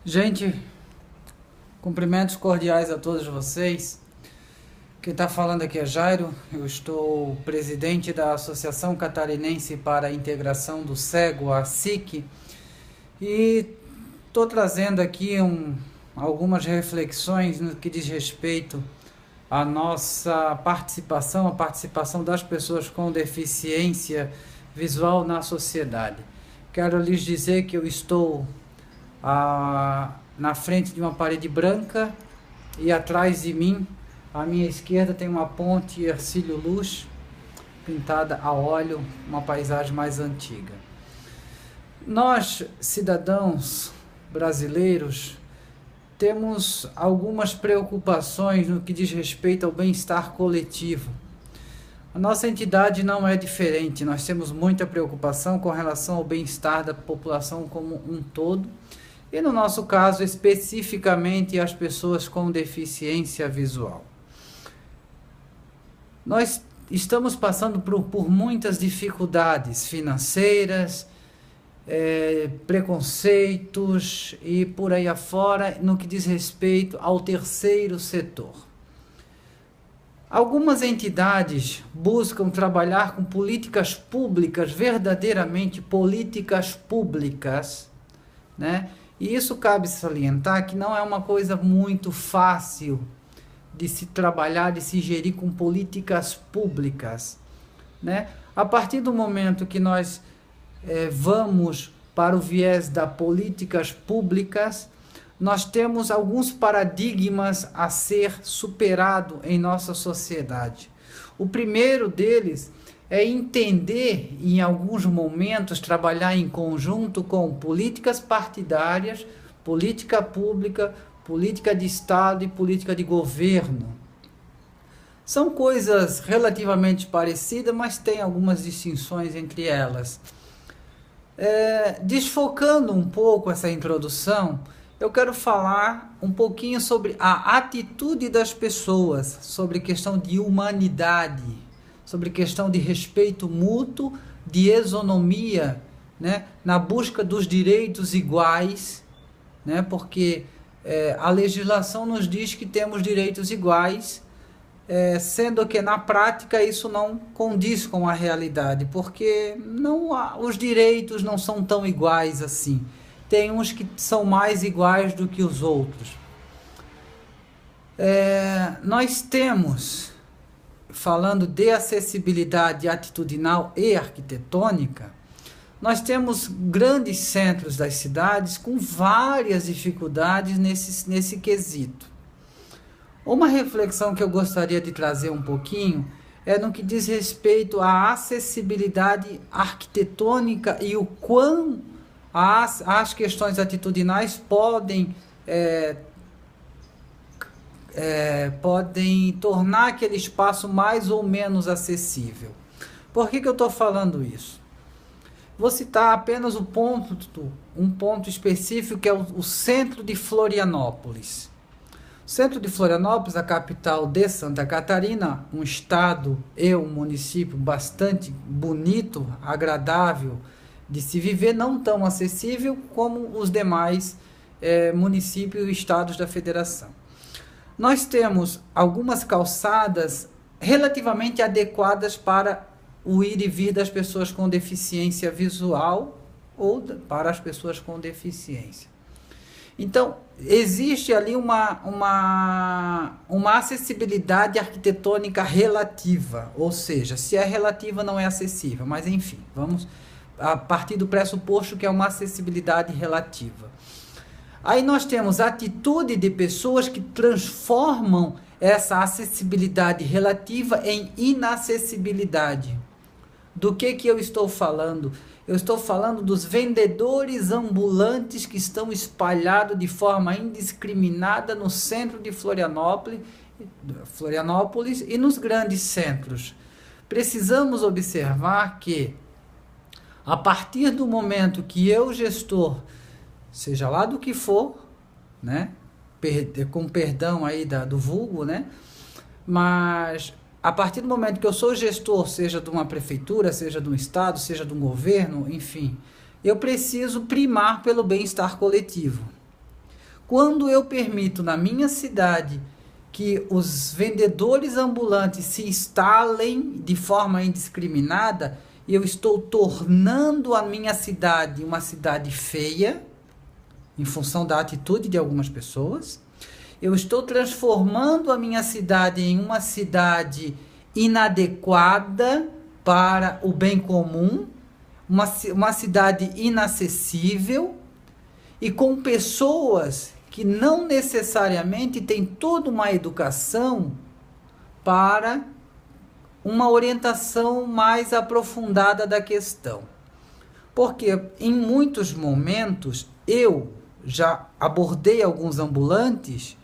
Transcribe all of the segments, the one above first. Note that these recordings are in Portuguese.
Gente, cumprimentos cordiais a todos vocês. Quem está falando aqui é Jairo. Eu estou presidente da Associação Catarinense para a Integração do Cego, a ACIC, e estou trazendo aqui algumas reflexões no que diz respeito à nossa participação, a participação das pessoas com deficiência visual na sociedade. Quero lhes dizer que eu estou na frente de uma parede branca e atrás de mim, à minha esquerda, tem uma ponte Hercílio Luz pintada a óleo, uma paisagem mais antiga. Nós, cidadãos brasileiros, temos algumas preocupações no que diz respeito ao bem-estar coletivo. A nossa entidade não é diferente, nós temos muita preocupação com relação ao bem-estar da população como um todo, e no nosso caso, especificamente, as pessoas com deficiência visual. Nós estamos passando por muitas dificuldades financeiras, preconceitos e por aí afora, no que diz respeito ao terceiro setor. Algumas entidades buscam trabalhar com políticas públicas, verdadeiramente políticas públicas, né? E isso cabe salientar que não é uma coisa muito fácil de se trabalhar, de se gerir com políticas públicas, né? A partir do momento que nós vamos para o viés das políticas públicas, nós temos alguns paradigmas a ser superado em nossa sociedade. O primeiro deles é entender, em alguns momentos, trabalhar em conjunto com políticas partidárias, política pública, política de Estado e política de governo. São coisas relativamente parecidas, mas tem algumas distinções entre elas. Desfocando um pouco essa introdução, eu quero falar um pouquinho sobre a atitude das pessoas, sobre questão de humanidade, sobre questão de respeito mútuo, de isonomia, né, na busca dos direitos iguais, né, porque a legislação nos diz que temos direitos iguais, sendo que na prática isso não condiz com a realidade, porque os direitos não são tão iguais assim. Tem uns que são mais iguais do que os outros. Nós temos, falando de acessibilidade atitudinal e arquitetônica, nós temos grandes centros das cidades com várias dificuldades nesse quesito. Uma reflexão que eu gostaria de trazer um pouquinho é no que diz respeito à acessibilidade arquitetônica e o quão as questões atitudinais podem tornar aquele espaço mais ou menos acessível. Por que eu estou falando isso? Vou citar apenas um ponto específico, que é o centro de Florianópolis. O centro de Florianópolis, a capital de Santa Catarina, um estado e um município bastante bonito, agradável de se viver, não tão acessível como os demais municípios e estados da federação. Nós temos algumas calçadas relativamente adequadas para o ir e vir das pessoas com deficiência visual ou para as pessoas com deficiência. Então, existe ali uma acessibilidade arquitetônica relativa, ou seja, se é relativa não é acessível, mas enfim, vamos a partir do pressuposto que é uma acessibilidade relativa. Aí nós temos a atitude de pessoas que transformam essa acessibilidade relativa em inacessibilidade. Do que eu estou falando? Eu estou falando dos vendedores ambulantes que estão espalhados de forma indiscriminada no centro de Florianópolis e nos grandes centros. Precisamos observar que, a partir do momento que eu, gestor, seja lá do que for, né, com perdão aí do vulgo, né, mas a partir do momento que eu sou gestor, seja de uma prefeitura, seja de um estado, seja de um governo, enfim, eu preciso primar pelo bem-estar coletivo. Quando eu permito na minha cidade que os vendedores ambulantes se instalem de forma indiscriminada, eu estou tornando a minha cidade uma cidade feia, em função da atitude de algumas pessoas. Eu estou transformando a minha cidade em uma cidade inadequada para o bem comum, uma cidade inacessível e com pessoas que não necessariamente têm toda uma educação para uma orientação mais aprofundada da questão. Porque em muitos momentos eu já abordei alguns ambulantes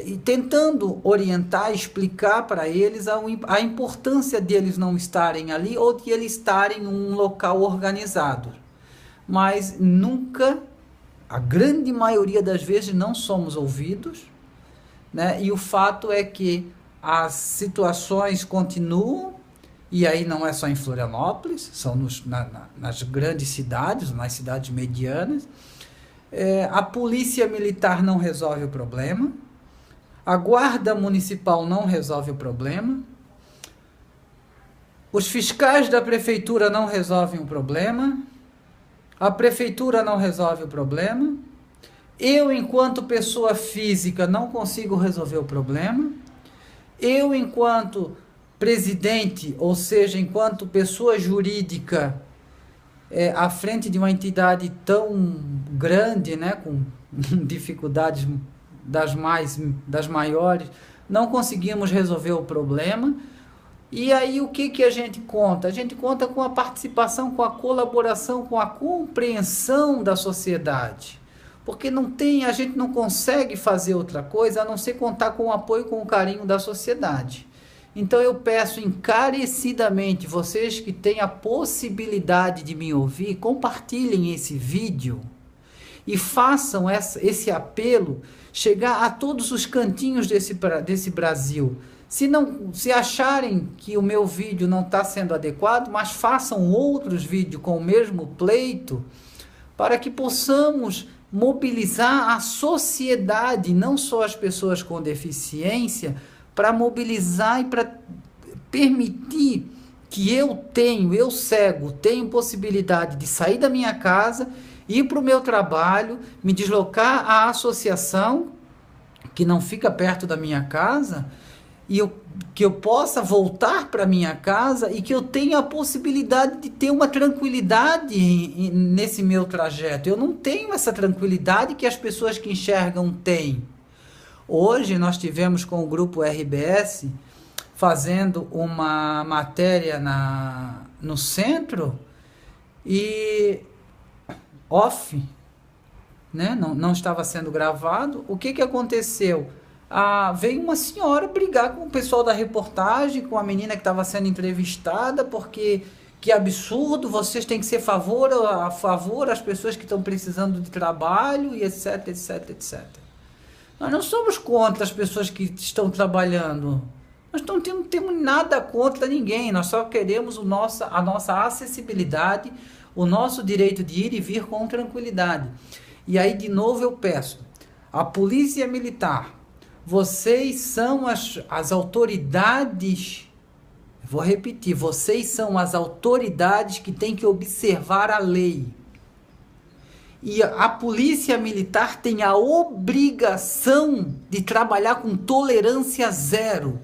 e tentando orientar, explicar para eles a importância deles não estarem ali ou de eles estarem em um local organizado. Mas nunca, a grande maioria das vezes, não somos ouvidos, né? E o fato é que as situações continuam, e aí não é só em Florianópolis, são nas grandes cidades, nas cidades medianas. A polícia militar não resolve o problema, a guarda municipal não resolve o problema, os fiscais da prefeitura não resolvem o problema, a prefeitura não resolve o problema, eu, enquanto pessoa física, não consigo resolver o problema, eu, enquanto presidente, ou seja, enquanto pessoa jurídica, à frente de uma entidade tão grande, né, com dificuldades das maiores, não conseguimos resolver o problema. E aí o que a gente conta? A gente conta com a participação, com a colaboração, com a compreensão da sociedade. Porque a gente não consegue fazer outra coisa a não ser contar com o apoio, com o carinho da sociedade. Então eu peço encarecidamente, vocês que têm a possibilidade de me ouvir, compartilhem esse vídeo e façam esse apelo chegar a todos os cantinhos desse Brasil. Se acharem que o meu vídeo não está sendo adequado, mas façam outros vídeos com o mesmo pleito, para que possamos mobilizar a sociedade, não só as pessoas com deficiência, para mobilizar e para permitir que eu cego, tenho possibilidade de sair da minha casa, ir para o meu trabalho, me deslocar à associação, que não fica perto da minha casa, e que eu possa voltar para minha casa e que eu tenha a possibilidade de ter uma tranquilidade nesse meu trajeto. Eu não tenho essa tranquilidade que as pessoas que enxergam têm. Hoje nós tivemos com o grupo RBS fazendo uma matéria no centro e off, né? Não estava sendo gravado. O que aconteceu? Veio uma senhora brigar com o pessoal da reportagem, com a menina que estava sendo entrevistada, porque que absurdo, vocês têm que ser a favor das pessoas que estão precisando de trabalho, e etc, etc, etc. Nós não somos contra as pessoas que estão trabalhando, nós não temos nada contra ninguém, nós só queremos a nossa acessibilidade, o nosso direito de ir e vir com tranquilidade. E aí, de novo, eu peço, a polícia militar, vocês são as autoridades, vou repetir, vocês são as autoridades que têm que observar a lei. E a polícia militar tem a obrigação de trabalhar com tolerância zero.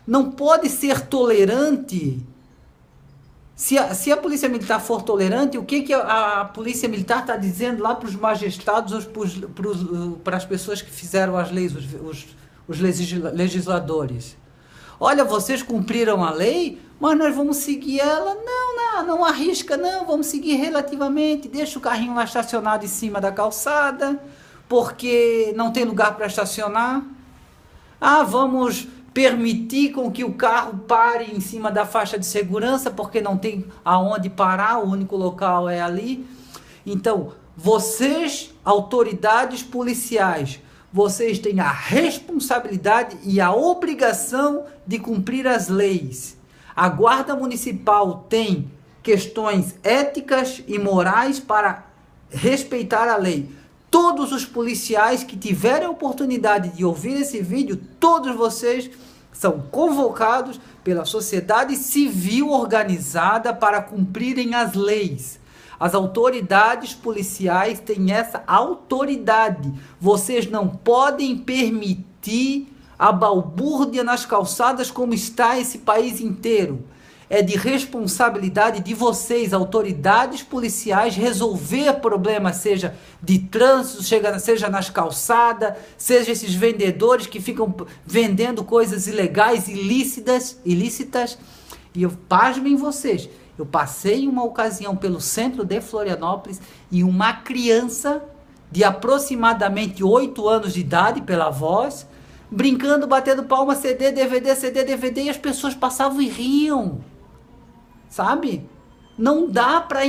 Não pode ser tolerante. Se a polícia militar for tolerante, o que a polícia militar está dizendo lá para os magistrados, para as pessoas que fizeram as leis, os legisladores? Olha, vocês cumpriram a lei, mas nós vamos seguir ela. Não arrisca, não, vamos seguir relativamente. Deixa o carrinho lá estacionado em cima da calçada, porque não tem lugar para estacionar. Vamos permitir com que o carro pare em cima da faixa de segurança, porque não tem aonde parar, o único local é ali. Então, vocês, autoridades policiais, vocês têm a responsabilidade e a obrigação de cumprir as leis. A Guarda Municipal tem questões éticas e morais para respeitar a lei. todos os policiais que tiverem a oportunidade de ouvir esse vídeo, todos vocês são convocados pela sociedade civil organizada para cumprirem as leis. As autoridades policiais têm essa autoridade. Vocês não podem permitir a balbúrdia nas calçadas como está esse país inteiro. É de responsabilidade de vocês, autoridades policiais, resolver problemas, seja de trânsito, seja nas calçadas, seja esses vendedores que ficam vendendo coisas ilegais, ilícitas. E pasmem vocês, eu passei uma ocasião pelo centro de Florianópolis e uma criança de aproximadamente 8 anos de idade, pela voz, brincando, batendo palma, CD, DVD, e as pessoas passavam e riam. Sabe? Não dá para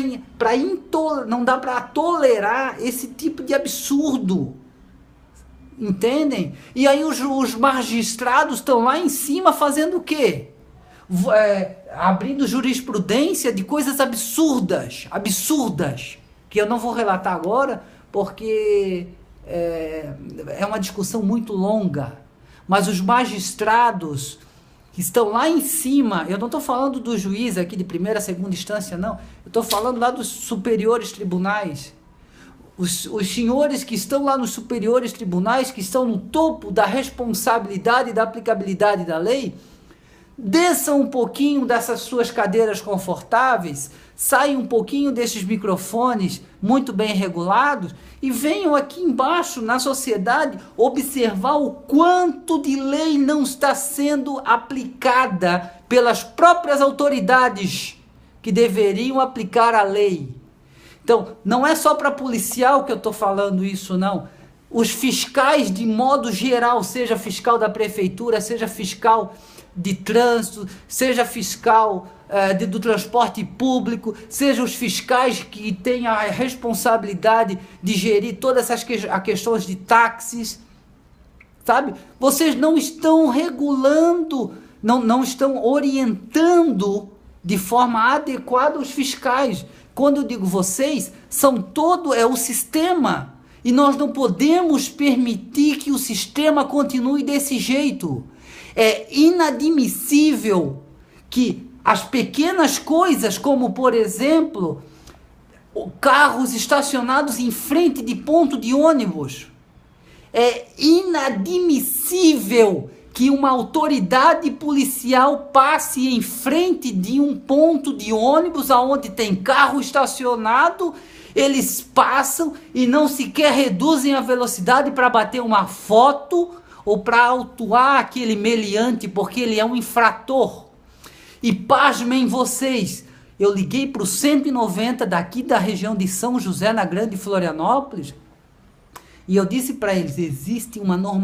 tolerar esse tipo de absurdo. Entendem? E aí os magistrados estão lá em cima fazendo o quê? Abrindo jurisprudência de coisas absurdas, que eu não vou relatar agora, porque é uma discussão muito longa. Mas os magistrados que estão lá em cima, eu não estou falando do juiz aqui de primeira, segunda instância, não. Eu estou falando lá dos superiores tribunais. Os senhores que estão lá nos superiores tribunais, que estão no topo da responsabilidade e da aplicabilidade da lei, desçam um pouquinho dessas suas cadeiras confortáveis, saiam um pouquinho desses microfones muito bem regulados e venham aqui embaixo na sociedade observar o quanto de lei não está sendo aplicada pelas próprias autoridades que deveriam aplicar a lei. Então, não é só para policial que eu estou falando isso, não. Os fiscais, de modo geral, seja fiscal da prefeitura, seja fiscal de trânsito, seja fiscal do transporte público, seja os fiscais que têm a responsabilidade de gerir todas essas questões de táxis, sabe? Vocês não estão regulando, não estão orientando de forma adequada os fiscais. Quando eu digo vocês, é o sistema. E nós não podemos permitir que o sistema continue desse jeito. É inadmissível que as pequenas coisas, como por exemplo, carros estacionados em frente de ponto de ônibus, é inadmissível que uma autoridade policial passe em frente de um ponto de ônibus onde tem carro estacionado, eles passam e não sequer reduzem a velocidade para bater uma foto ou para autuar aquele meliante, porque ele é um infrator. E pasmem vocês, eu liguei para o 190 daqui da região de São José, na Grande Florianópolis, e eu disse para eles, existe uma norma